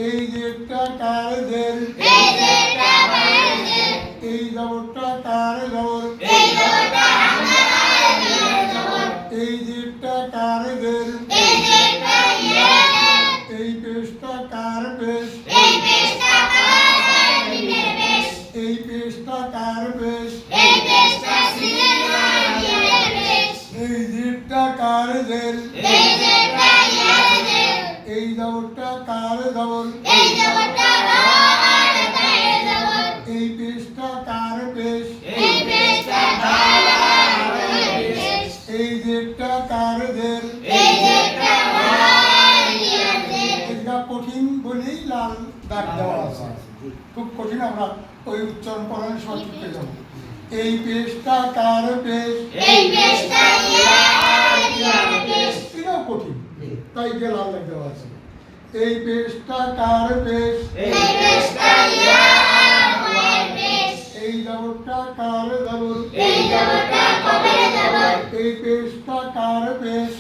এই জেরটা কার জের এই জেরটা কার জের এই জবরটা কার জবর এই জবরটা হামজা কার জের জবর এই জেরটা কার জের এই জেরটা ইয়া জের এই পেশটা কার পেশ এই পেশটা কার জিনের পেশ এই পেশটা কার পেশ এই পেশটা সিনের জিনের পেশ এই জেরটা কার জের এই জেরটা ইয়া জের এই জবরটা কার জবর এই জবরটা রা আর তায়ের জবর এই পেশটা কার পেশ এই পেশটা দাল আর তায়ের পেশ এই জেরটা কার জের এই জেরটা ওয়া আর ইয়া জের এটা কঠিন বলেই লাল দাগ দেওয়া আছে খুব কঠিন আমরা ওই উচ্চারণ করার সময় ঠিক পেয়ে যাবো এই পেশটা কার পেশ এই পেশটা ইয়া আর ইয়া পেশ এটাও কঠিন তাই যে লাল দাগ দেওয়া আছে এই পেশটা কার পেশ এই পেশটা ইয়া আর ওয়ার পেশ এই জবরটা কার জবর এই জবরটা কবের জবর এই পেশটা কার পেশ